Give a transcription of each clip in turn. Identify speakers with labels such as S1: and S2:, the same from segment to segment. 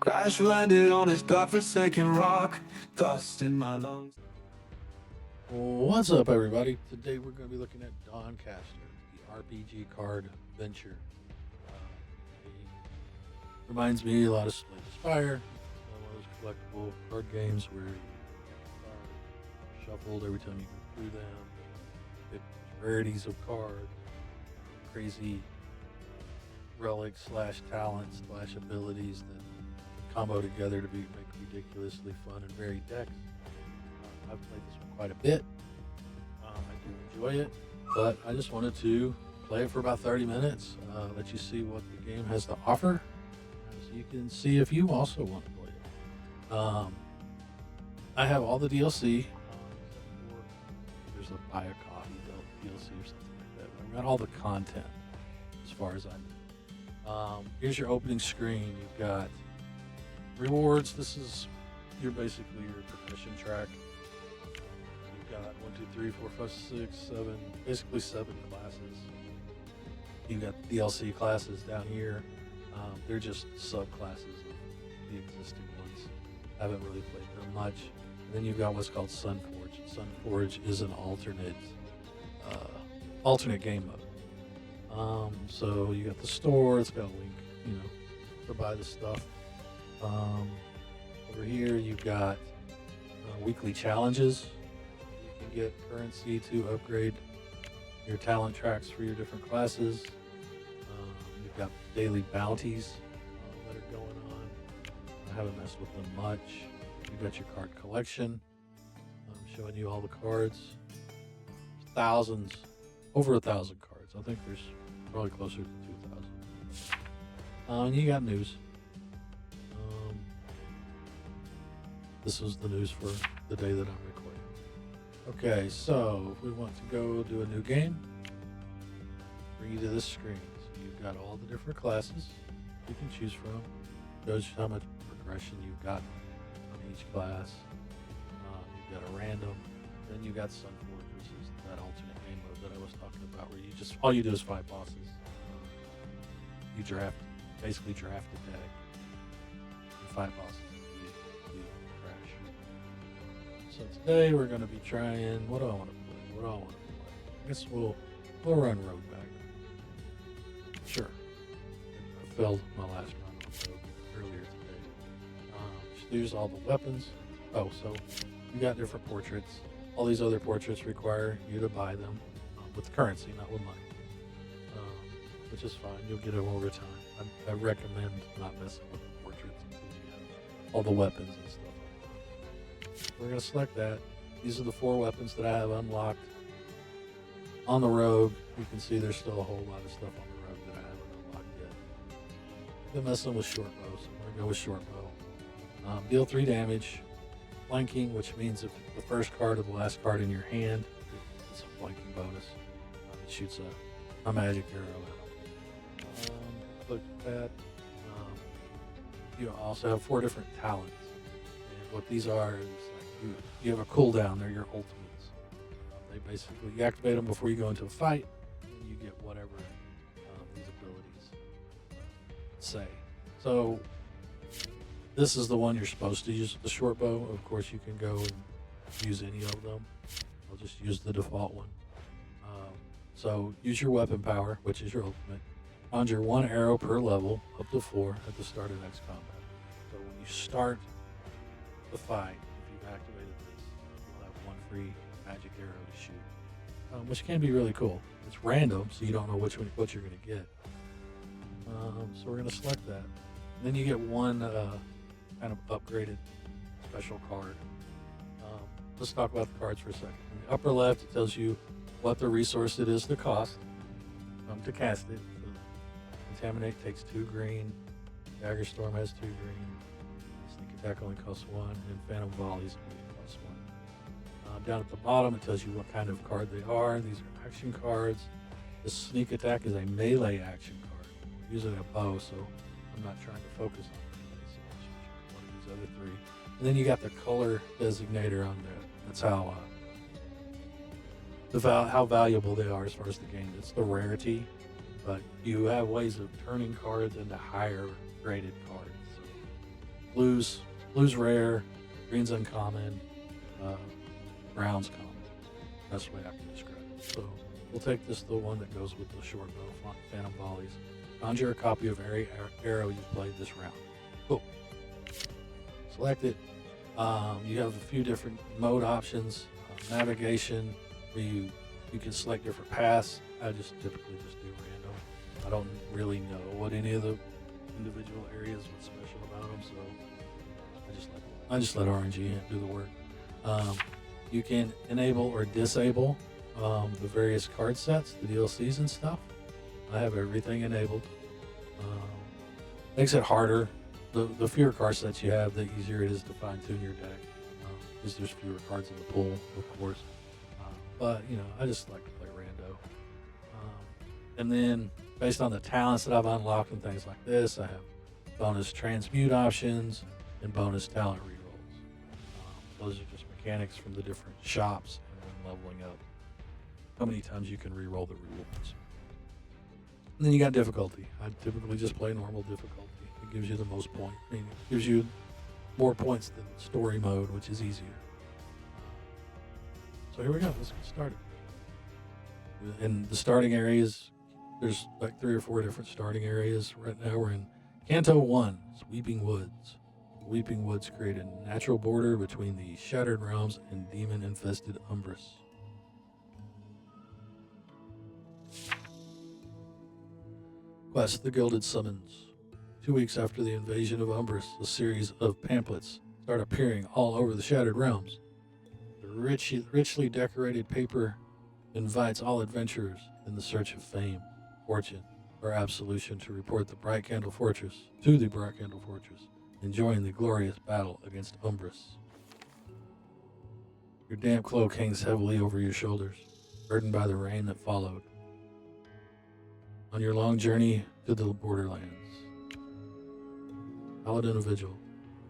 S1: Crash landed on his godforsaken rock, dust in my lungs.
S2: What's up, everybody? Today we're going to be looking at Dawncaster, the RPG Cardventure. It reminds me a lot of Slay the Spire, one of those collectible card games where cards are shuffled every time you go through them. It rarities of cards, crazy relics slash talents slash abilities that combo together to make ridiculously fun and varied decks. I've played this one quite a bit. I do enjoy it, but I just wanted to play it for about 30 minutes, let you see what the game has to offer, so you can see if you also want to play it. I have all the DLC. There's a buy a copy DLC or something like that. I've got all the content as far as I know. Here's your opening screen. You've got rewards. This is basically your progression track. You've got 1, 2, 3, 4, 5, 6, 7, basically 7 classes. You've got DLC classes down here. They're just subclasses of the existing ones. I haven't really played them much. And then you've got what's called Sunforge. Sunforge is an alternate game mode. So you got the store. It's got a link, to buy the stuff. Over here you've got weekly challenges. You can get currency to upgrade your talent tracks for your different classes. You've got daily bounties that are going on. I haven't messed with them much. You've got your card collection. I'm showing you all the cards. Thousands, over 1,000 cards. I think there's probably closer to 2,000. And you got news. This was the news for the day that I'm recording. Okay, so if we want to go do a new game, bring you to this screen. So you've got all the different classes you can choose from. Shows you how much progression you've got on each class. You've got a random. Then you've got Sunforge, which is that alternate game mode that I was talking about, where all you do is fight bosses. You basically draft a deck and fight bosses. So today we're going to be trying, what do I want to play? I guess we'll run Rogue back. Sure. I failed my last run on Rogue earlier today. Here's all the weapons. Oh, so you got different portraits. All these other portraits require you to buy them with currency, not with money, which is fine. You'll get them over time. I recommend not messing with the portraits until you have all the weapons and stuff. We're going to select that. These are the 4 weapons that I have unlocked on the Rogue. You can see there's still a whole lot of stuff on the Rogue that I haven't unlocked yet. I've been messing with short bow, so I'm going to go with short bow. Deal 3 damage. Flanking, which means if the first card or the last card in your hand, it's a flanking bonus. It shoots a magic arrow at them. Look at that. You also have 4 different talents. And what these are is you have a cooldown. They're your ultimates. They basically, you activate them before you go into a fight, and you get whatever these abilities say. So this is the one you're supposed to use, the short bow. Of course, you can go and use any of them. I'll just use the default one. So use your weapon power, which is your ultimate. Conjure 1 arrow per level, up to 4 at the start of next combat. So when you start the fight, activated this, you'll have 1 free magic arrow to shoot, which can be really cool. It's random, so you don't know what you're going to get. So we're going to select that. And then you get 1 kind of upgraded special card. Let's talk about the cards for a second. In the upper left, it tells you what the resource it is to cost to cast it. So Contaminate takes 2 green. Dagger Storm has 2 green. Sneak Attack only costs 1, and Phantom Volleys only costs 1. Down at the bottom, it tells you what kind of card they are. These are action cards. The Sneak Attack is a melee action card. We're using a bow, so I'm not trying to focus on melee, so I'll choose one of these other 3. And then you got the color designator on there. That's how how valuable they are as far as the game. It's the rarity, but you have ways of turning cards into higher graded cards. So blues rare, green's uncommon, uh, brown's common. That's the way I can describe it. So we'll take the one that goes with the short bow, Phantom Volleys. Conjure a copy of every arrow you've played this round. Cool. Select it. You have a few different mode options. Navigation, where you can select different paths. I just typically just do random. I don't really know what any of the individual areas what's special about them, so I just let RNG do the work. You can enable or disable the various card sets, the DLCs and stuff. I have everything enabled. Makes it harder. The fewer card sets you have, the easier it is to fine tune your deck, because there's fewer cards in the pool, of course. But I just like to play rando. And then based on the talents that I've unlocked and things like this, I have bonus transmute options and bonus talent rerolls. Those are just mechanics from the different shops and when leveling up. How many times you can reroll the rewards. And then you got difficulty. I typically just play normal difficulty. It gives you the most points. I mean, it gives you more points than story mode, which is easier. So here we go. Let's get started. In the starting areas, there's like 3 or 4 different starting areas. Right now we're in Canto 1, Weeping Woods. Weeping Woods create a natural border between the Shattered Realms and demon-infested Umbris. Quest: The Gilded Summons. 2 weeks after the invasion of Umbris, a series of pamphlets start appearing all over the Shattered Realms. The richly decorated paper invites all adventurers in the search of fame, fortune, or absolution to report the Bright Candle Fortress, and join the glorious battle against Umbris. Your damp cloak hangs heavily over your shoulders, burdened by the rain that followed. On your long journey to the borderlands, Paladin of Vigil.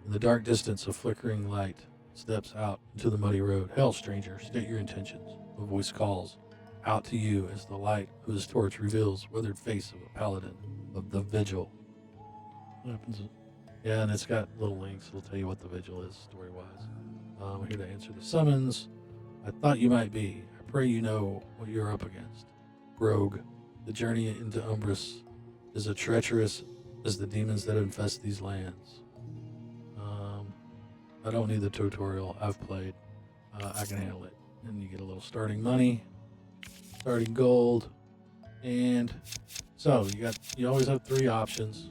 S2: In the dark distance, a flickering light steps out into the muddy road. Hail, stranger, state your intentions. A voice calls out to you as the light of his torch reveals weathered face of a paladin of the Vigil. What happens? Yeah, and it's got little links. It'll tell you what the Vigil is, story-wise. I'm here to answer the summons. I thought you might be. I pray you know what you're up against. Rogue. The journey into Umbris is as treacherous as the demons that infest these lands. I don't need the tutorial. I've played. I can handle it. And you get a little starting money, starting gold, and so you always have 3 options.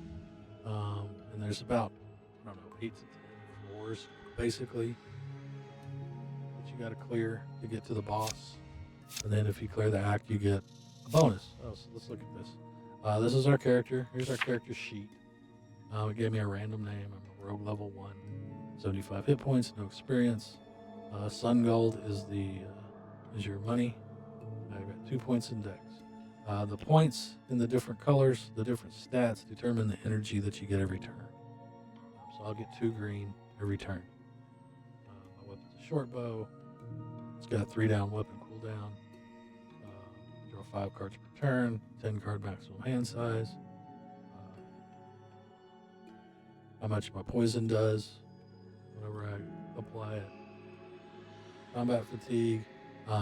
S2: And there's about 8 to 10 floors basically that you got to clear to get to the boss. And then if you clear the act, you get a bonus. So let's look at this. This is our character. Here's our character sheet. It gave me a random name. I'm a rogue level 1. 75 hit points, no experience. Sun gold is is your money. I've got 2 points in dex. The points in the different colors, the different stats determine the energy that you get every turn. So I'll get 2 green every turn. My weapon's a short bow. It's got a 3 down weapon cooldown. Draw 5 cards per turn, 10 card maximum hand size. How much my poison does whenever I apply it. Combat fatigue.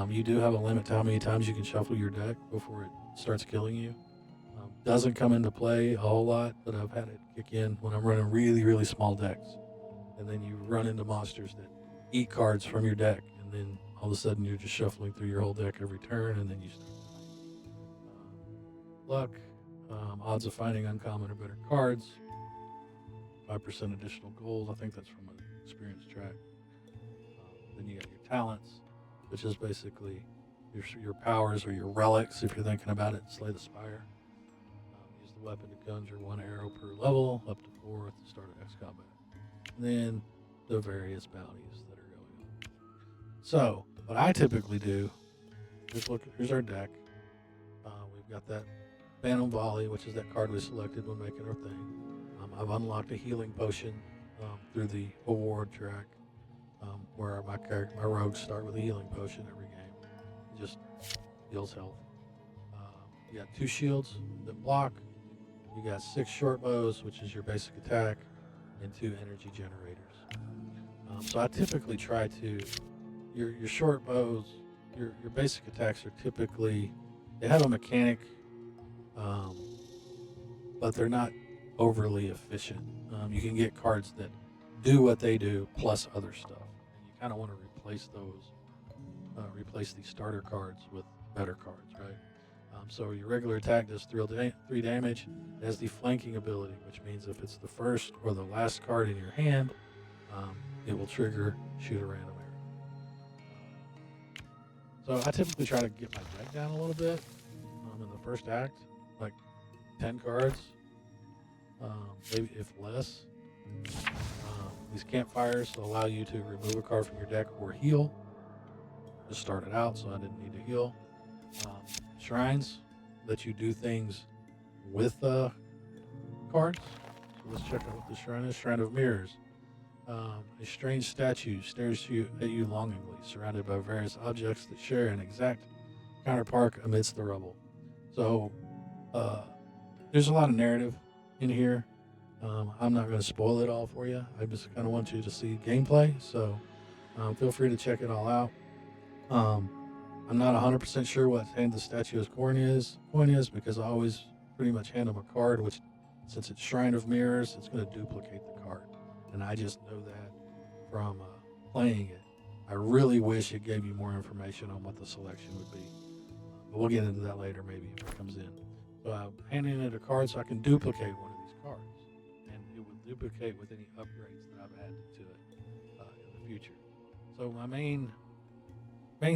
S2: You do have a limit to how many times you can shuffle your deck before it starts killing you. Doesn't come into play a whole lot, but I've had it kick in when I'm running really, really small decks. And then you run into monsters that eat cards from your deck, and then all of a sudden you're just shuffling through your whole deck every turn, and then you start luck. Odds of finding uncommon or better cards. 5% additional gold. I think that's from an experience track. Then you got your talents, which is basically your powers or your relics, if you're thinking about it. Slay the Spire. Use the weapon to conjure 1 arrow per level, up to 4 at the start of next combat. And then the various bounties that are going on. So, what I typically do is here's our deck. We've got that Phantom Volley, which is that card we selected when making our thing. I've unlocked a healing potion through the award track, where my rogues start with a healing potion every game. It just heals health. You got 2 shields that block. You got 6 short bows, which is your basic attack, and 2 energy generators. So I typically try to your short bows, your basic attacks are typically they have a mechanic, um, but they're not overly efficient. You can get cards that do what they do plus other stuff, and you kind of want to replace these starter cards with better cards, right? So your regular attack does 3 damage. It has the flanking ability, which means if it's the first or the last card in your hand, um, it will trigger shoot a random arrow. So I typically try to get my deck down a little bit in the first act, like 10 cards, maybe if less. These campfires allow you to remove a card from your deck or heal. Just started out, so I didn't need to heal. Shrines let you do things with cards. So let's check out what the shrine is. Shrine of Mirrors. A strange statue stares at you longingly, surrounded by various objects that share an exact counterpart amidst the rubble. So there's a lot of narrative in here. I'm not going to spoil it all for you. I just kind of want you to see gameplay. So feel free to check it all out. I'm not 100% sure what hand the statue's coin is because I always pretty much hand them a card, which since it's Shrine of Mirrors, it's going to duplicate the card. And I just know that from playing it. I really wish it gave you more information on what the selection would be. But we'll get into that later maybe if it comes in. So I'm handing it a card so I can duplicate one of these cards. And it would duplicate with any upgrades that I've added to it in the future. So my main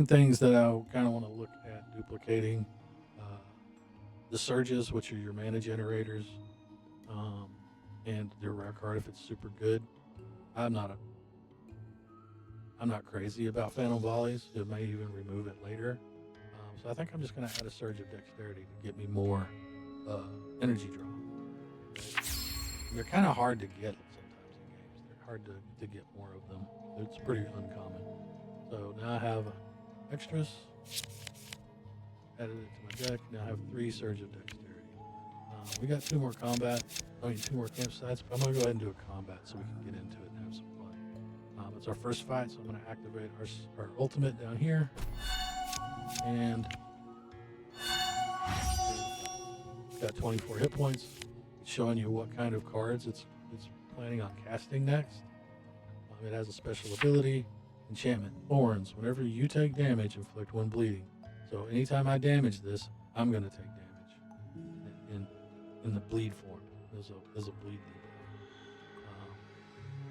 S2: things that I kind of want to look at duplicating the surges, which are your mana generators, and their rare card if it's super good. I'm not crazy about Phantom Volleys. It may even remove it later. So I think I'm just going to add a Surge of Dexterity to get me more energy draw. Okay? They're kind of hard to get sometimes in games. They're hard to get more of them. It's pretty uncommon. So now I have extras. Added it to my deck. Now I have 3 Surge of Dexterity. We got 2 more campsites, but I'm going to go ahead and do a combat so we can get into it and have some fun. It's our first fight, so I'm going to activate our ultimate down here. And got 24 hit points. It's showing you what kind of cards it's planning on casting next. It has a special ability, enchantment, thorns. Whenever you take damage, inflict 1 bleeding. So anytime I damage this, I'm going to take damage in the bleed form. There's a bleed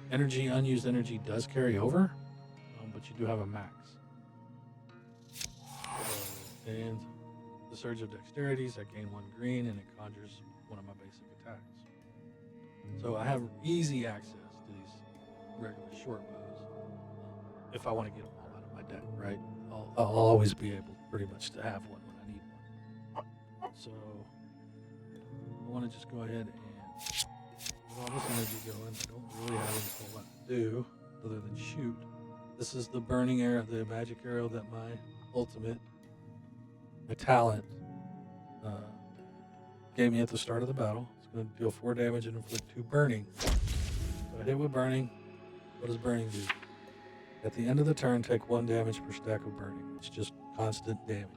S2: debuff. Unused energy does carry over, but you do have a max. And the Surge of Dexterities, I gain 1 green, and it conjures one of my basic attacks. So I have easy access to these regular short bows if I want to get them all out of my deck, right? I'll always be able pretty much to have one when I need one. So I want to just go ahead and with all this energy going, I don't really have a whole lot to do other than shoot. This is the burning arrow, the magic arrow that my ultimate, my talent, gave me at the start of the battle. It's going to deal 4 damage and inflict 2 burning. So I hit with burning. What does burning do? At the end of the turn, take 1 damage per stack of burning. It's just constant damage.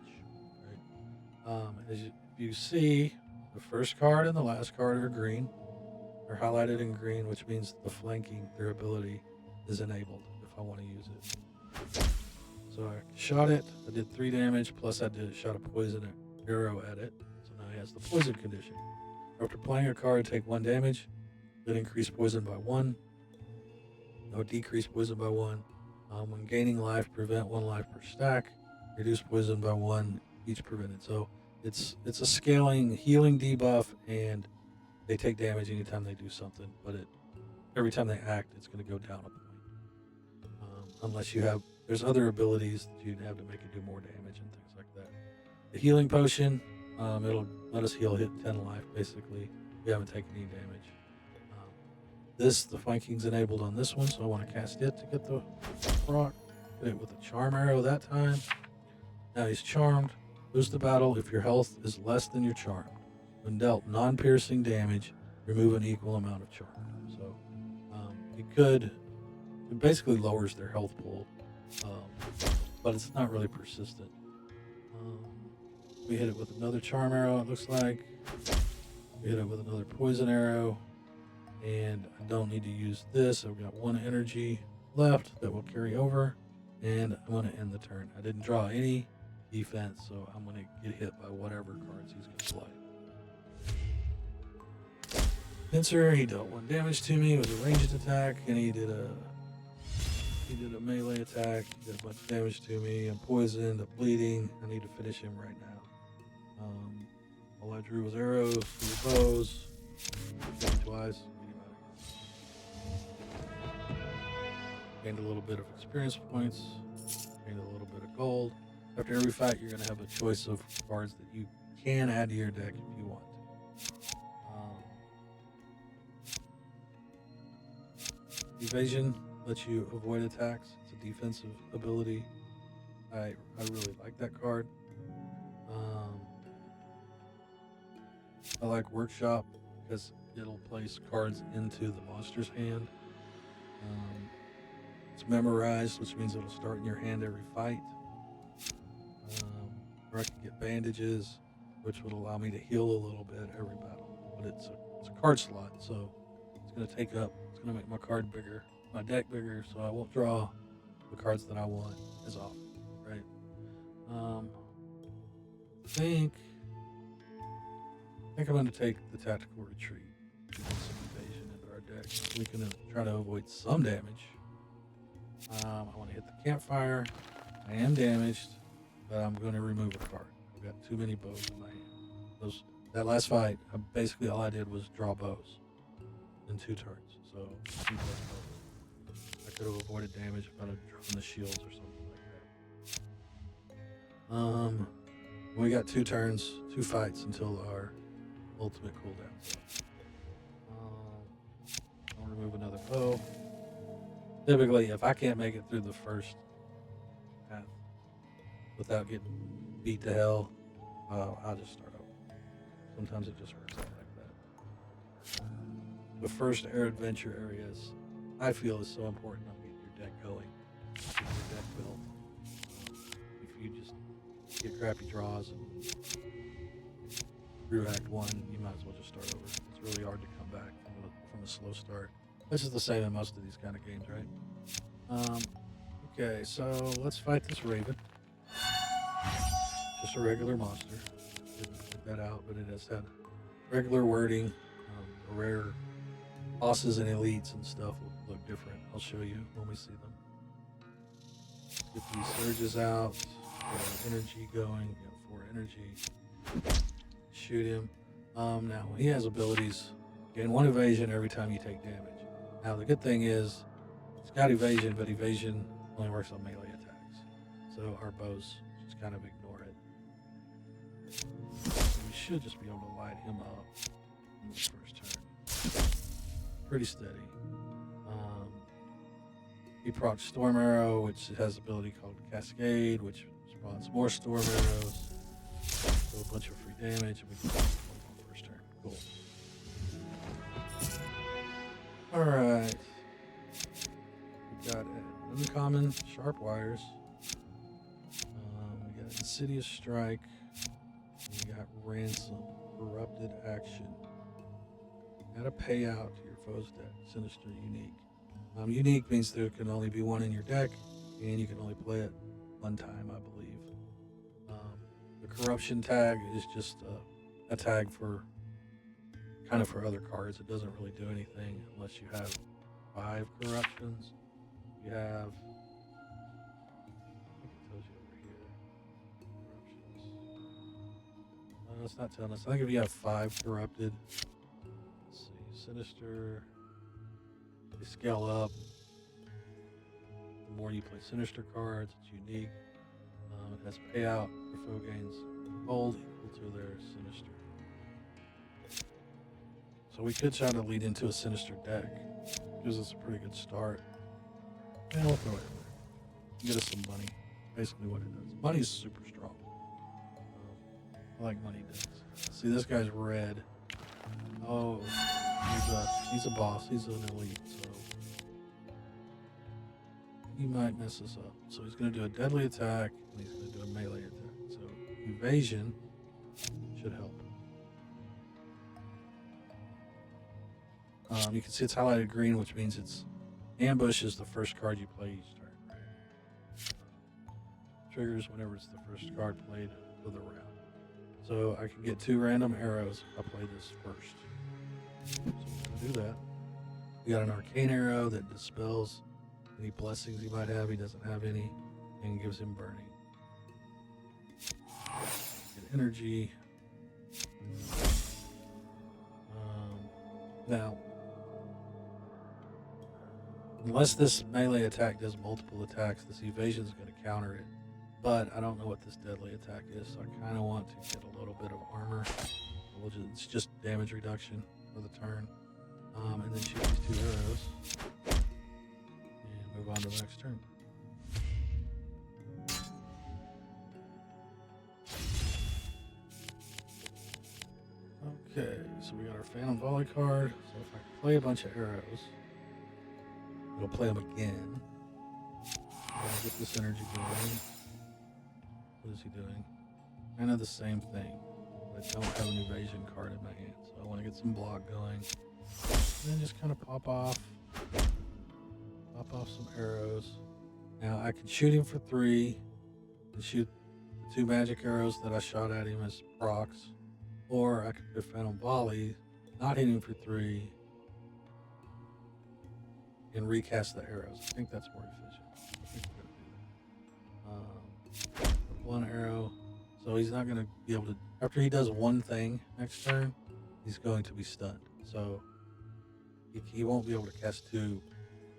S2: Right? If you see, the first card and the last card are green. They're highlighted in green, which means the flanking, their ability, is enabled if I want to use it. So I shot it. I did 3 damage, plus I shot a poison arrow at it. So now he has the poison condition. After playing a card, take 1 damage, then increase poison by 1. No, decrease poison by 1. When gaining life, prevent 1 life per stack. Reduce poison by 1 each prevented. So it's a scaling healing debuff, and they take damage anytime they do something. But every time they act, it's going to go down a point. Unless you have, there's other abilities that you'd have to make it do more damage and things like that. The healing potion, it'll let us hit 10 life basically. We haven't taken any damage. The flanking's enabled on this one, so I want to cast it to get the rock. Hit it with a charm arrow that time. Now he's charmed. Lose the battle if your health is less than your charm. When dealt non-piercing damage, remove an equal amount of charm. So it basically lowers their health pool, but it's not really persistent. Um, we hit it with another charm arrow, it looks like. We hit it with another poison arrow, and I don't need to use this. I've got 1 energy left that will carry over, and I'm going to end the turn. I didn't draw any defense, so I'm going to get hit by whatever cards he's going to play. Pincer, he dealt 1 damage to me with a ranged attack, and he did a melee attack. He did a bunch of damage to me. I'm poisoned, I'm bleeding. I need to finish him right now. All I drew was arrows, 2 bows. Hit him twice. Gained a little bit of experience points. Gained a little bit of gold. After every fight, you're going to have a choice of cards that you can add to your deck if you want. Evasion lets you avoid attacks. It's a defensive ability. I really like that card. I like Workshop because it'll place cards into the monster's hand. It's memorized, which means it'll start in your hand every fight. Or I can get bandages, which would allow me to heal a little bit every battle. But it's a card slot, so it's going to make my card bigger, my deck bigger, so I won't draw the cards that I want as often, right? I think I'm going to take the Tactical Retreat to get some evasion into our deck. We can try to avoid some damage. I want to hit the campfire. I am damaged, but I'm going to remove a card. I've got too many bows in my hand. That last fight, basically all I did was draw bows in 2 turns. So 2 plus bows. I could have avoided damage if I'd have drawn the shields or something like that. We got 2 turns, 2 fights until our ultimate cooldown. So, I'll remove another bow. Typically, if I can't make it through the first path without getting beat to hell, I'll just start over. Sometimes it just works out like that. The first adventure areas, I feel, is so important on getting your deck going, get your deck built. If you just get crappy draws and through Act 1, you might as well just start over. It's really hard to come back from a slow start. This is the same in most of these kind of games, right? Okay, so let's fight this Raven. Just a regular monster. Didn't put that out, but it has had regular wording. The rare bosses and elites and stuff will look different. I'll show you when we see them. Get these surges out. Get energy going. Got 4 energy. Shoot him. Now, he has abilities. Gain 1 evasion every time you take damage. Now, the good thing is, it's got evasion, but evasion only works on melee attacks. So our bows just kind of ignore it. So we should just be able to light him up in the first turn. Pretty steady. He procs Storm Arrow, which has an ability called Cascade, which spawns more Storm Arrows. So a bunch of free damage, and we can on first turn. Cool. Alright. We got uncommon Sharp Wires. We got Insidious Strike. We got Ransom. Corrupted Action. Add a payout to your foe's deck. Sinister Unique. Unique means there can only be 1 in your deck, and you can only play it 1 time, I believe. The Corruption tag is just a tag for kind of for other cards. It doesn't really do anything unless you have 5 corruptions. You have, I think it tells you over here, corruptions. No, it's not telling us. I think if you have 5 corrupted, let's see, Sinister, they scale up. The more you play Sinister cards, it's unique. It has payout. Your foe gains gold equal to their Sinister. So we could try to lead into a Sinister deck. Gives us a pretty good start. And we'll throw it in there. Get us some money. Basically what it does. Money's super strong. I like money decks. See, this guy's red. Oh, he's a boss. He's an elite. So he might mess us up. So he's going to do a deadly attack, and he's going to do a melee attack. So evasion should help. You can see it's highlighted green, which means it's ambush is the first card you play each turn. Triggers whenever it's the first card played of the round. So I can get 2 random arrows if I play this first. So I'm going to do that. We got an arcane arrow that dispels any blessings he might have. He doesn't have any, and gives him burning. Get energy. Now, unless this melee attack does multiple attacks, this evasion is going to counter it. But I don't know what this deadly attack is, so I kind of want to get a little bit of armor. It's just damage reduction for the turn. And then shoot these 2 arrows. And move on to the next turn. Okay, so we got our Phantom Volley card. So if I play a bunch of arrows, we'll play them again. I'll get this energy going. What is he doing? Kind of the same thing. But I don't have an evasion card in my hand, so I want to get some block going. And then just kind of pop off some arrows. Now I can shoot him for 3 and shoot the 2 magic arrows that I shot at him as procs, or I could do Phantom Volley, not hit him for 3, and recast the arrows. I think that's more efficient. I think we're gonna do that. 1 arrow, so he's not going to be able to. After he does one thing next turn, he's going to be stunned. So he won't be able to cast 2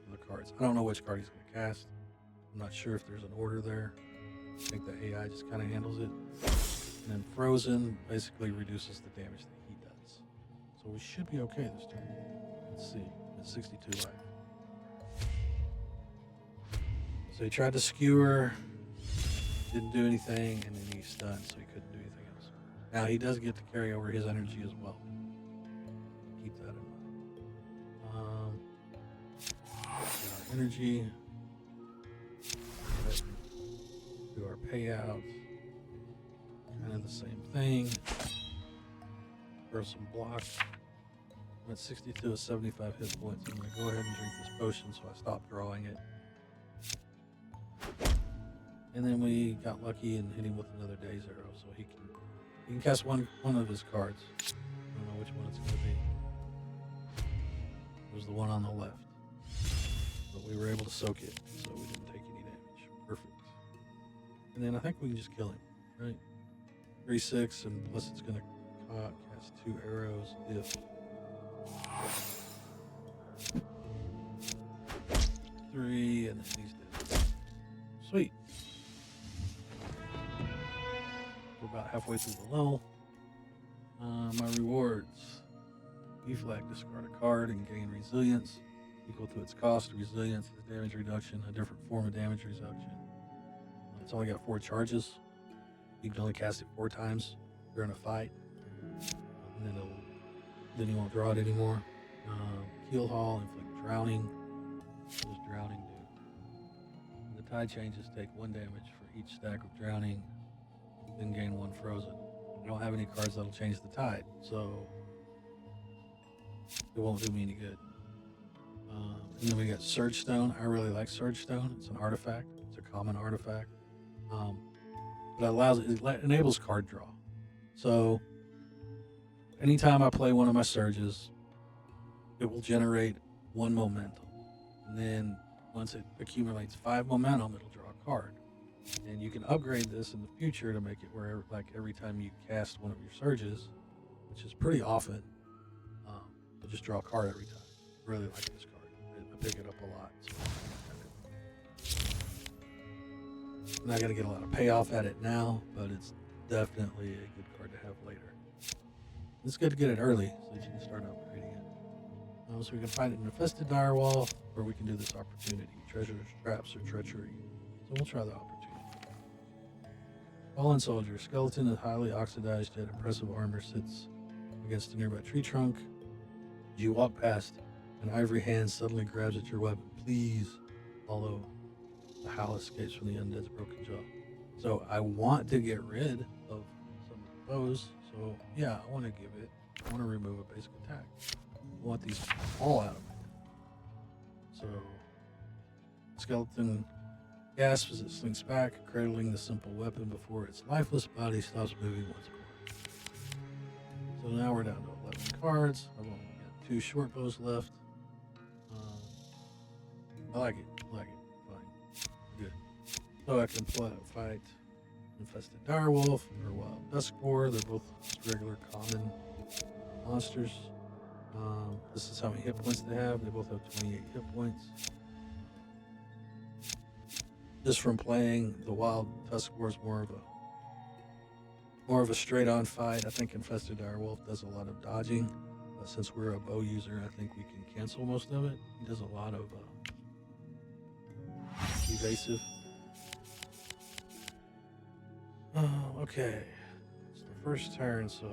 S2: of the cards. I don't know which card he's going to cast. I'm not sure if there's an order there. I think the AI just kind of handles it. And then Frozen basically reduces the damage that he does. So we should be okay this turn. Let's see. It's 62 life. So he tried to skewer, didn't do anything, and then he's stunned, so he couldn't do anything else. Now he does get to carry over his energy as well. Keep that in mind. Get our energy. Do our payout. Kind of the same thing. Throw some blocks. I'm at 62 with 75 hit points. I'm going to go ahead and drink this potion, so I stop drawing it. And then we got lucky and hit him with another Daze Arrow, so he can cast one of his cards. I don't know which one it's going to be. It was the one on the left, but we were able to soak it, so we didn't take any damage. Perfect. And then I think we can just kill him, right? 3/6, and plus it's going to cast 2 arrows if 3, and then he's dead. Sweet. We're about halfway through the level. My rewards. E-flag, discard a card and gain resilience equal to its cost. Resilience is damage reduction, a different form of damage reduction. It's only got 4 charges. You can only cast it 4 times during a fight. And then you won't draw it anymore. Keel Haul, inflict drowning. What does drowning do? The tide changes take 1 damage for each stack of drowning, then gain 1 frozen. I don't have any cards that'll change the tide, so it won't do me any good. And then we got Surge Stone. I really like Surge Stone. It's an artifact. It's a common artifact. But it enables card draw. So anytime I play one of my surges, it will generate 1 momentum. And then once it accumulates 5 momentum, it'll draw a card. And you can upgrade this in the future to make it where, like, every time you cast one of your surges, which is pretty often, you'll just draw a card every time. I really like this card. I pick it up a lot. So I'm not going to get a lot of payoff at it now, but it's definitely a good card to have later. It's good to get it early so that you can start upgrading it. So we can find it in Infested Direwall, or we can do this opportunity. Treasures, traps, or treachery. So we'll try the opportunity. Fallen Soldier. Skeleton is highly oxidized yet impressive armor sits against a nearby tree trunk. As you walk past, an ivory hand suddenly grabs at your weapon. Please follow The Howl escapes from the undead's broken jaw. So I want to get rid of some of the bows. So yeah, I want to give it. I want to remove a basic attack. I want these all out of my hand. So skeleton gasps as it slinks back, cradling the simple weapon before its lifeless body stops moving once more. So now we're down to 11 cards. I've only got 2 short bows left. I like it. Fine. Good. So I can fight infested direwolf or wild dusk boar. They're both just regular common monsters. This is how many hit points they have. They both have 28 hit points. Just from playing the wild dusk boar is more of a straight-on fight. I think infested direwolf does a lot of dodging. Since we're a bow user, I think we can cancel most of it. He does a lot of evasive. Okay. It's the first turn, so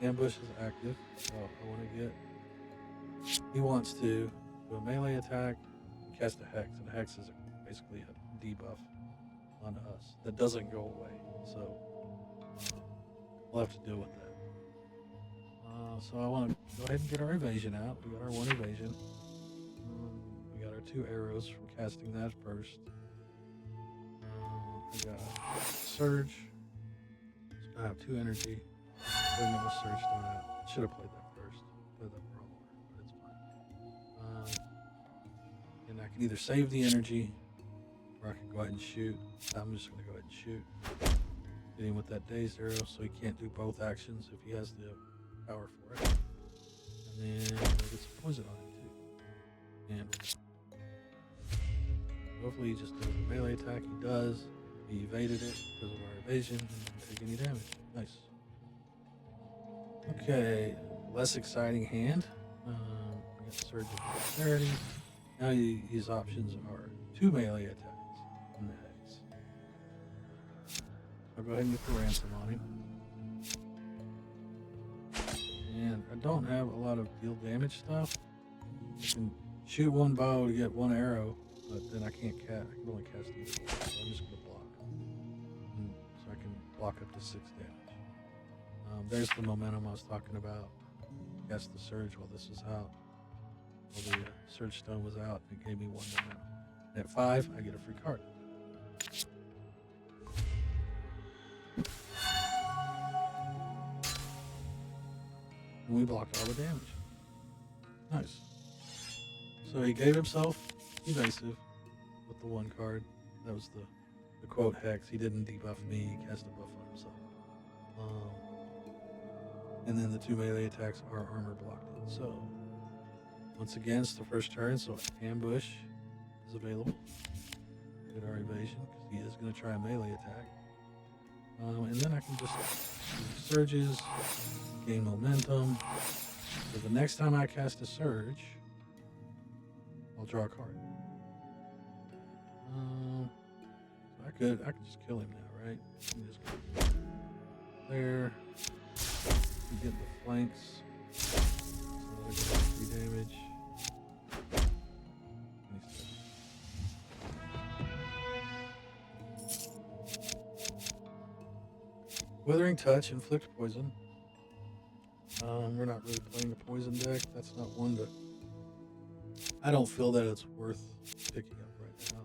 S2: ambush is active. So I want to get. He wants to do a melee attack, cast a hex, and a hex is basically a debuff on us that doesn't go away. So we'll have to deal with that. So I want to go ahead and get our evasion out. We got our 1 evasion. We got our 2 arrows from casting that first. I got surge. So I have 2 energy. Putting it with surge thrown out. Should have played that first. Played that wrong order, but it's fine. And I can either save the energy, or I can go ahead and shoot. I'm just going to go ahead and shoot. Get him with that dazed arrow, so he can't do both actions if he has the power for it. And then we'll get some poison on him too. And hopefully he just does a melee attack. He does. He evaded it because of our evasion and didn't take any damage. Nice. Okay, less exciting hand. We got Surge of Dexterity. Now his options are 2 melee attacks and the hex. I'll go ahead and get the ransom on him. And I don't have a lot of deal damage stuff. I can shoot 1 bow to get 1 arrow, but then I can't cast. I can only cast either one, so I'm just going to block. So I can block up to 6 damage. There's the momentum I was talking about. Cast the surge while this is out. While the surge stone was out, it gave me 1 momentum. And at 5, I get a free card. And we blocked all the damage. Nice. So he gave himself evasive with the 1 card. That was the quote hex. He didn't debuff me, he cast a buff on himself. And then the 2 melee attacks are armor blocked. So once again, it's the first turn, so ambush is available. Get our evasion, because he is going to try a melee attack. And then I can just do surges, gain momentum. So the next time I cast a surge, I'll draw a card. I could just kill him now, right? Just go there. Get the flanks. So I get 3 damage. Withering Touch, inflict poison. We're not really playing a poison deck. That's not one to. I don't feel that it's worth picking up right now.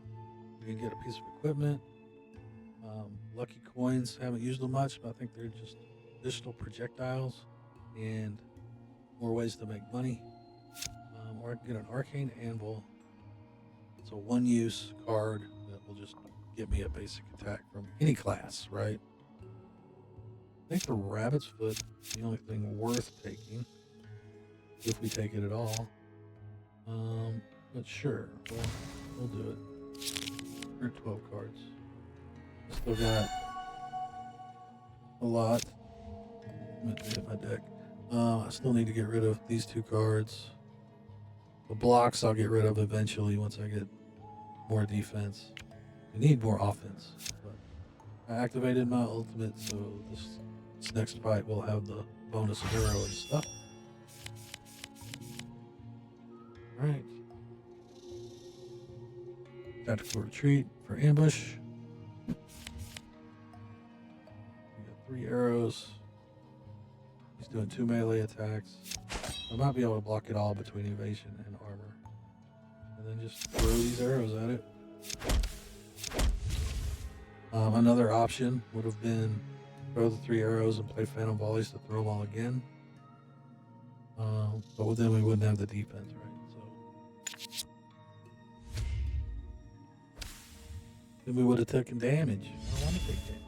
S2: You can get a piece of equipment. Lucky coins, haven't used them much, but I think they're just additional projectiles and more ways to make money. Or I can get an arcane anvil. It's a 1-use card that will just give me a basic attack from any class, right? I think the rabbit's foot is the only thing worth taking, if we take it at all. But sure, we'll do it. We're 12 cards. Still got a lot. I'm going to hit my deck. I still need to get rid of these 2 cards. The blocks I'll get rid of eventually once I get more defense. I need more offense. But I activated my ultimate, so this next fight will have the bonus of arrow and stuff. Alright. Tactical retreat for ambush. We got 3 arrows. He's doing 2 melee attacks. I might be able to block it all between evasion and armor. And then just throw these arrows at it. Another option would have been throw the 3 arrows and play phantom volleys to throw them all again. But then we wouldn't have the defense, right? So then we would have taken damage. I don't want to take damage.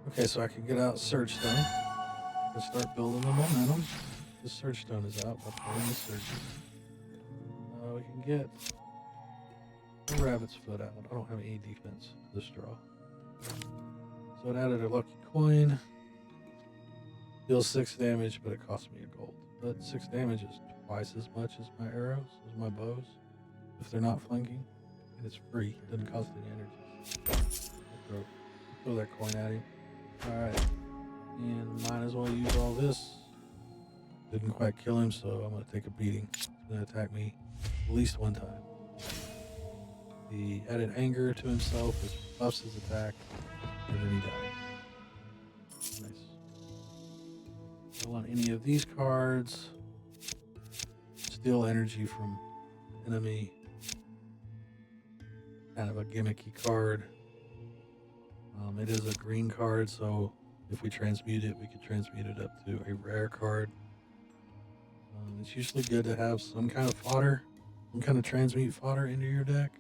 S2: Okay, so I can get out Surge Stone and start building the momentum. The Surge Stone is out by playing the Surge. We can get the Rabbit's Foot out. I don't have any defense this draw. So it added a lucky coin. Deals 6 damage, but it cost me a gold. But 6 damage is twice as much as my arrows, as my bows, if they're not flanking. And it's free. It doesn't cost any energy. Throw that coin at him. Alright. And might as well use all this. Didn't quite kill him, so I'm going to take a beating. He's going to attack me at least 1 time. He added anger to himself, which buffs his attack, and then he died. Nice. I don't want any of these cards. Steal energy from enemy. Kind of a gimmicky card. It is a green card, so if we transmute it, we could transmute it up to a rare card. It's usually good to have some kind of fodder, some kind of transmute fodder into your deck.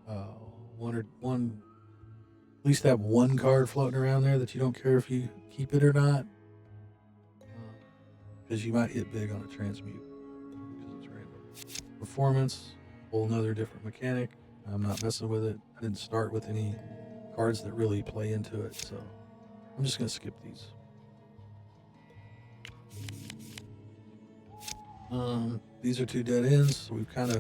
S2: At least have 1 card floating around there that you don't care if you keep it or not, because you might hit big on a transmute because it's random. Performance, whole nother different mechanic. I'm not messing with it. I didn't start with any cards that really play into it, so I'm just gonna skip these. These are 2 dead ends, so we've kind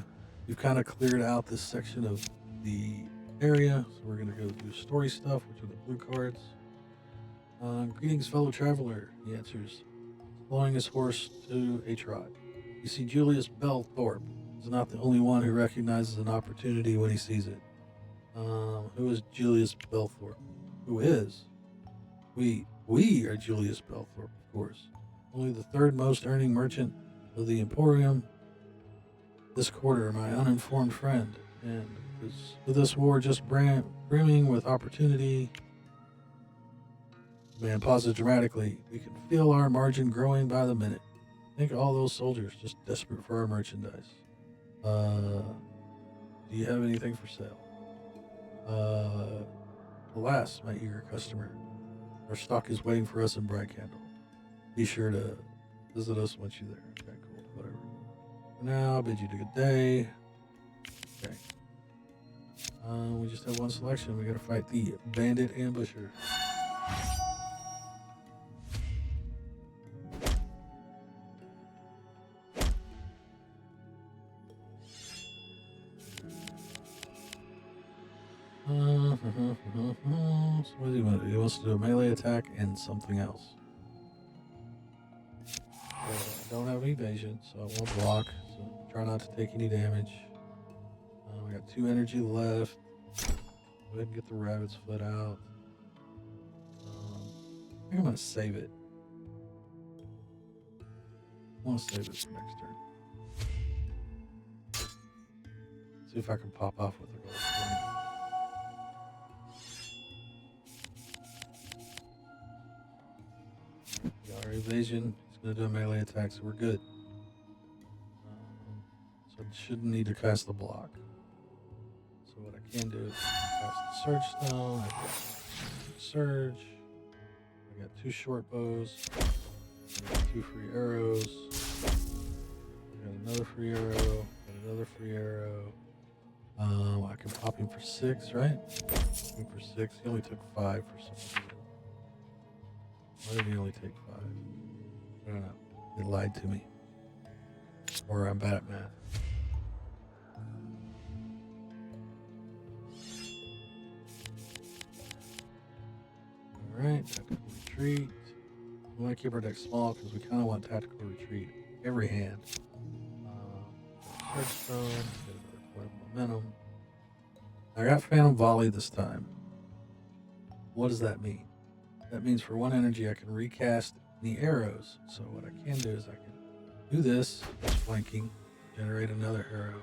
S2: of cleared out this section of the area. So we're gonna go do story stuff, which are the blue cards. Greetings, fellow traveler. He answers, blowing his horse to a trot. You see, Julius Belthorpe is not the only one who recognizes an opportunity when he sees it. Who is Julius Belthorpe? Who is? We are Julius Belthorpe, of course. Only the 3rd most earning merchant of the Emporium this quarter, my uninformed friend. And with this war just brimming with opportunity, man pauses dramatically. We can feel our margin growing by the minute. Think of all those soldiers just desperate for our merchandise. Do you have anything for sale? Alas, my eager customer, our stock is waiting for us in Bright Candle. Be sure to visit us once you're there. Okay, cool, whatever. For now, I'll bid you a good day. Okay. We just have 1 selection. We gotta fight the Bandit Ambusher. So what does he want to do? He wants to do a melee attack and something else. I don't have evasion, so I won't block. So try not to take any damage. We got 2 energy left. Go ahead and get the Rabbit's Foot out. I think I'm going to save it. I want to save it for next turn. See if I can pop off with a gold coin. We got our evasion. He's going to do a melee attack, so we're good. So I shouldn't need to cast the block. So what I can do is cast the Surge Stone. I got Surge. I got 2 short bows. I got 2 free arrows. I got another free arrow. Got another free arrow. I can pop him for 6, right? Pop him for 6. He only took 5 for some reason. Why did he only take 5? I don't know. They lied to me. Or I'm bad at math. Alright, tactical retreat. We want to keep our deck small because we kind of want tactical retreat every hand. Search stone. Get another point of momentum. I got Phantom Volley this time. What does that mean? That means for 1 energy I can recast any arrows. So what I can do is I can do this, it's flanking, generate another arrow.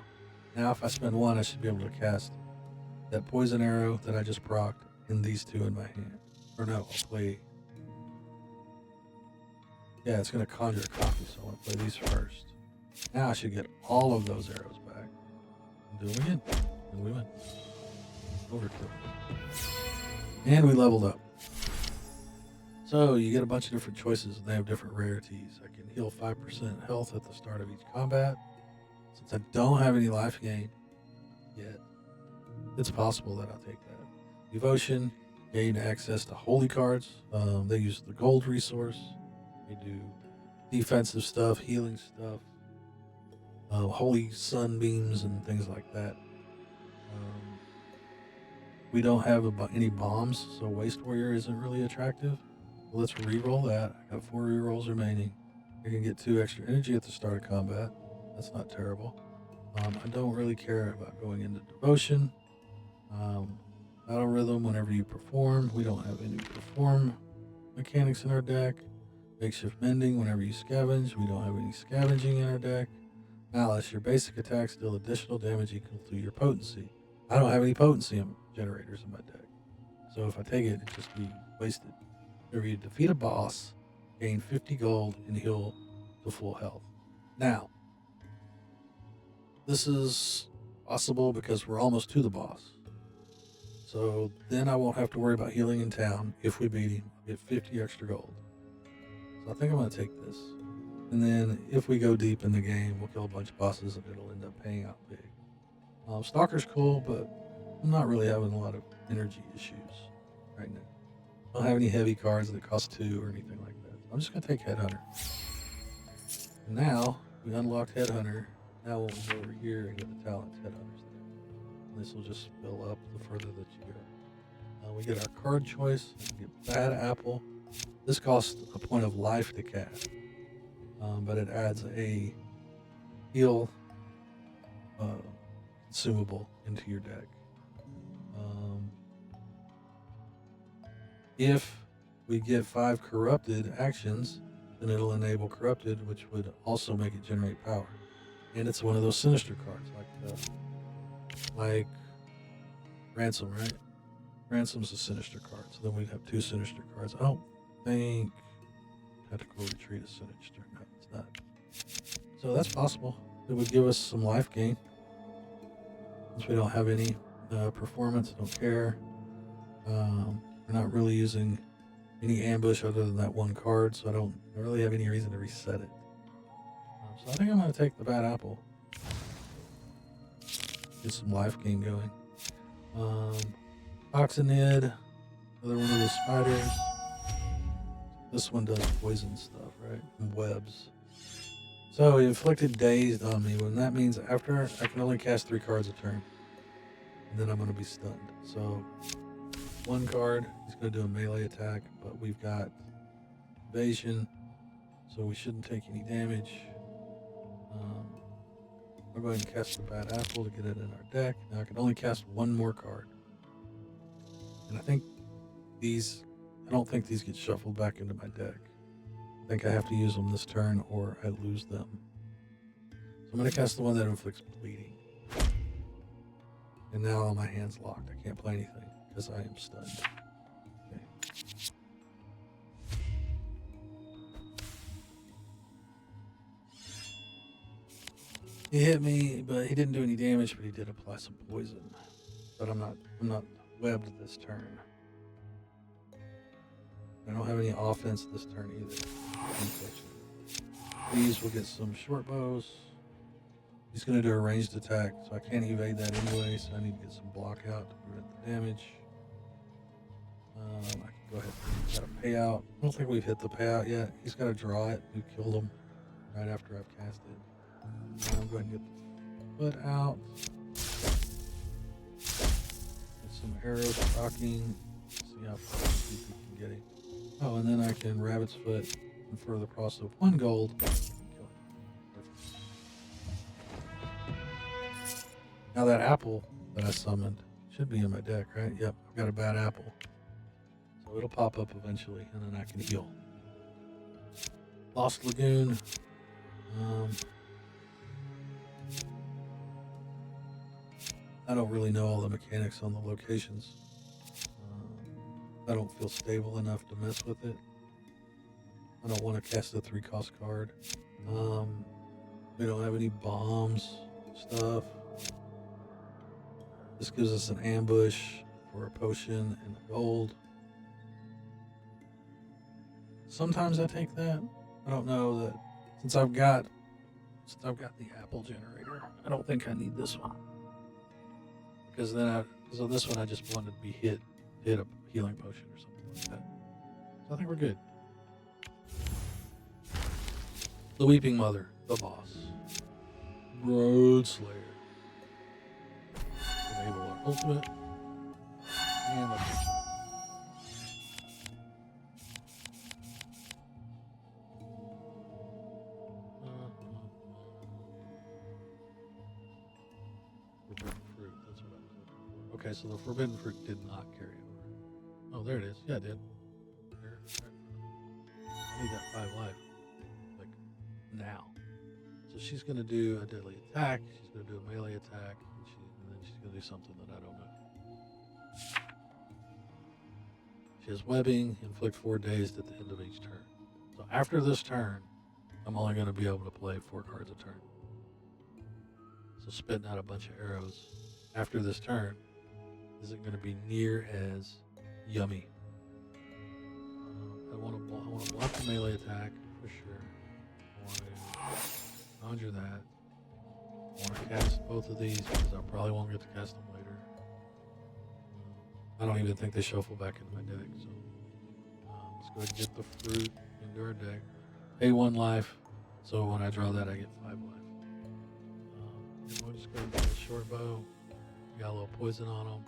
S2: Now if I spend 1, I should be able to cast that poison arrow that I just procced and these 2 in my hand. Or no, I'll play... Yeah, it's going to conjure a copy, so I want to play these first. Now I should get all of those arrows back. And do them again. And we win. Overkill. And we leveled up. So you get a bunch of different choices and they have different rarities. I can heal 5% health at the start of each combat. Since I don't have any life gain yet, it's possible that I'll take that. Devotion, gain access to holy cards. They use the gold resource. They do defensive stuff, healing stuff, holy sunbeams and things like that. We don't have any bombs, so Waste Warrior isn't really attractive. Let's re-roll that. I got 4 re-rolls remaining. I can get 2 extra energy at the start of combat. That's not terrible. I don't really care about going into Devotion. Battle Rhythm, whenever you perform. We don't have any perform mechanics in our deck. Makeshift Mending, whenever you scavenge. We don't have any scavenging in our deck. Malice, your basic attacks deal additional damage equal to your potency. I don't have any potency generators in my deck. So if I take it, it'd just be wasted. Whenever you defeat a boss, gain 50 gold and heal to full health. Now, this is possible because we're almost to the boss. So then I won't have to worry about healing in town. If we beat him, I'll get 50 extra gold. So I think I'm going to take this. And then if we go deep in the game, we'll kill a bunch of bosses and it'll end up paying out big. Stalker's cool, but I'm not really having a lot of energy issues right now. I don't have any heavy cards that cost 2 or anything like that. I'm just going to take Headhunter. And now, we unlocked Headhunter. Now we'll go over here and get the talents Headhunter's there. And this will just fill up the further that you go. We get our card choice. We get Bad Apple. This costs a point of life to cast. But it adds a heal consumable into your deck. If we get 5 corrupted actions, then it'll enable corrupted, which would also make it generate power. And it's one of those sinister cards, like Ransom, right? Ransom's a sinister card, so then we'd have 2 sinister cards. I don't think Tactical Retreat is sinister. No, it's not. So that's possible. It would give us some life gain. Since we don't have any performance, don't care. We're not really using any ambush other than that 1 card, so I don't really have any reason to reset it. So I think I'm going to take the Bad Apple. Get some life gain going. Oxynid, another one of those spiders. This one does poison stuff, right? And webs. So he inflicted dazed on me, when that means after I can only cast 3 cards a turn. And then I'm going to be stunned. So 1 card, he's going to do a melee attack, but we've got evasion, so we shouldn't take any damage. We're going to cast the Bad Apple to get it in our deck. Now I can only cast 1 more card. And I don't think these get shuffled back into my deck. I think I have to use them this turn or I lose them. So I'm going to cast the one that inflicts bleeding. And now my hand's locked. I can't play anything because I am stunned. Okay. He hit me, but he didn't do any damage, but he did apply some poison. But I'm not webbed this turn. I don't have any offense this turn either. These will get some short bows. He's going to do a ranged attack, so I can't evade that anyway, so I need to get some block out to prevent the damage. I can go ahead and got a payout. I don't think we've hit the payout yet. He's got to draw it. We killed him right after I've cast it. I'm going to get the foot out. Get some arrows rocking. See how far we can get him. Oh, and then I can Rabbit's Foot and for the cost of 1 gold. Kill him. Perfect. Now that apple that I summoned should be in my deck, right? Yep, I've got a bad apple. So it'll pop up eventually, and then I can heal. Lost Lagoon. I don't really know all the mechanics on the locations. I don't feel stable enough to mess with it. I don't want to cast a 3-cost card. We don't have any bombs, stuff. This gives us an ambush for a potion and a gold. Sometimes I take that. I don't know that since I've got the apple generator, I don't think I need this one. Because because of this one I just wanted to be hit a healing potion or something like that. So I think we're good. The Weeping Mother, the boss. Road Slayer. Enable our ultimate. And the Forbidden fruit, that's what I was looking for. Okay, so the forbidden fruit did not carry over. Oh, there it is. Yeah, it did. There. I need that 5 life. Like, now. So she's going to do a deadly attack, she's going to do a melee attack, and then she's going to do something that I don't know. She has webbing, inflict 4 dazed at the end of each turn. So after this turn, I'm only going to be able to play 4 cards a turn. So spitting out a bunch of arrows after this turn isn't going to be near as yummy. I want to block the melee attack for sure. I want to conjure that. I want to cast both of these because I probably won't get to cast them later. I don't even think they shuffle back into my deck. So let's go ahead and get the fruit into our deck. Pay 1 life. So when I draw that, I get 5 life. We'll just go ahead and get a short bow. We got a little poison on him.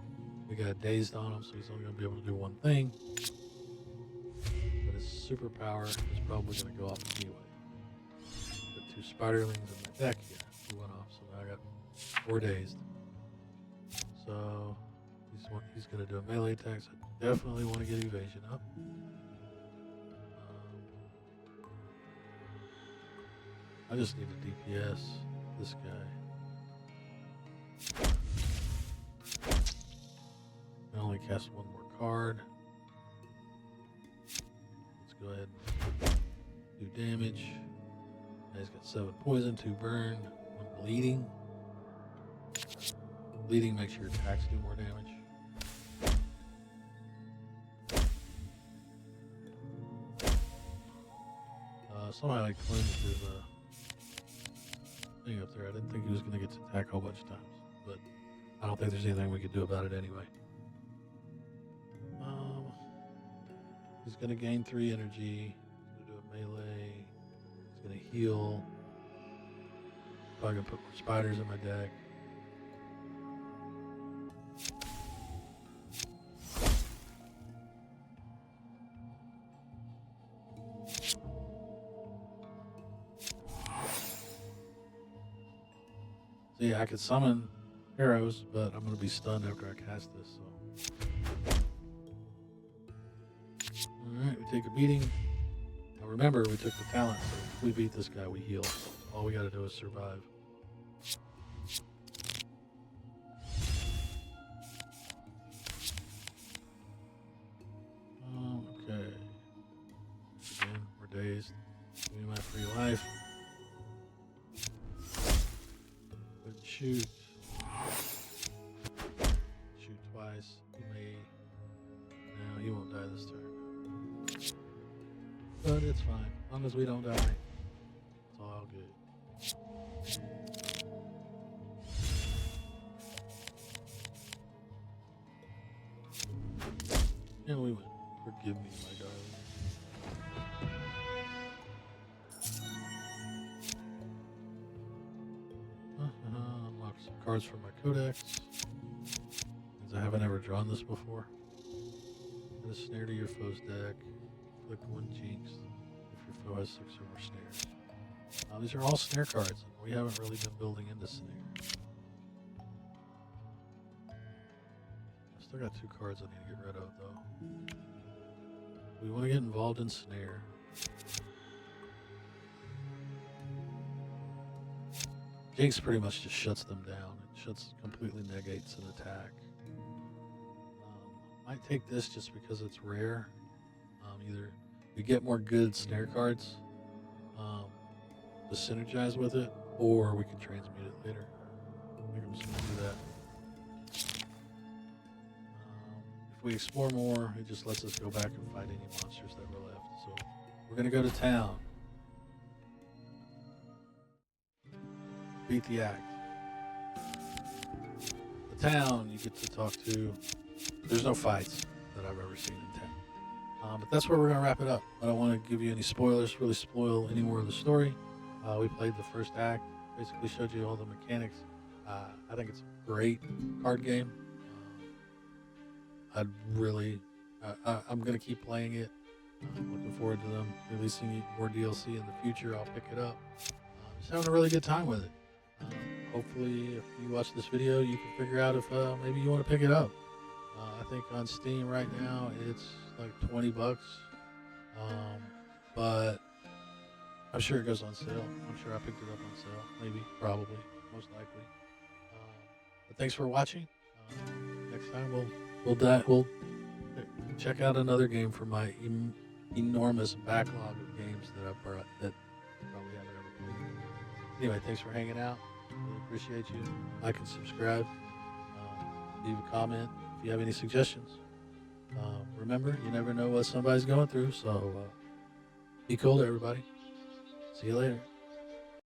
S2: We got dazed on him, so he's only going to be able to do one thing. But his superpower is probably going to go off anyway. Got 2 spiderlings in my deck. Yeah, he went off, so now I got 4 dazed. So he's going to do a melee attack, so I definitely want to get evasion up. I just need a DPS. This guy. I only cast 1 more card. Let's go ahead and do damage. Now he's got 7 poison, 2 burn, 1 bleeding. Bleeding makes your attacks do more damage. Somebody like cleansed his thing up there. I didn't think he was going to get to attack a whole bunch of times, but I don't think there's anything we could do about it anyway. He's going to gain 3 energy. He's going to do a melee. He's going to heal. Probably going to put more spiders in my deck. So yeah, I could summon arrows, but I'm going to be stunned after I cast this. So. Alright, we take a beating. Now remember, we took the talent, so if we beat this guy, we heal. All we got to do is survive. Okay. Again, we're dazed. Give me my free life. Shoot. Shoot twice. He may. No, he won't die this turn. But it's fine. As long as we don't die, it's all good. And we win. Forgive me, my darling. Unlock some cards from my codex. Since I haven't ever drawn this before. Add a snare to your foe's deck. Inflict 1 jinx if your foe has 6 or more snares. These are all snare cards, and we haven't really been building into snare. Still got 2 cards I need to get rid of, though. We want to get involved in Snare. Jinx pretty much just shuts them down. It completely negates an attack. Might take this just because it's rare. Either we get more good Snare cards to synergize with it, or we can transmute it later. I think I'm just going to do that. If we explore more, it just lets us go back and fight any monsters that were left. So we're going to go to town. Beat the act. The town you get to talk to. There's no fights that I've ever seen in town. But that's where we're going to wrap it up. I don't want to give you any spoilers, really spoil any more of the story. We played the first act, basically showed you all the mechanics. I think it's a great card game. I'm going to keep playing it. I'm looking forward to them releasing more DLC in the future. I'll pick it up. Just having a really good time with it. Hopefully, if you watch this video, you can figure out if maybe you want to pick it up. I think on Steam right now it's like $20, but I'm sure it goes on sale. I'm sure I picked it up on sale, maybe, probably, most likely. But thanks for watching. Next time we'll check out another game from my enormous backlog of games that I brought that I probably haven't ever played. Anyway, thanks for hanging out. Really appreciate you. Like and subscribe. Leave a comment if you have any suggestions. Remember, you never know what somebody's going through, so be cool to everybody. See you later.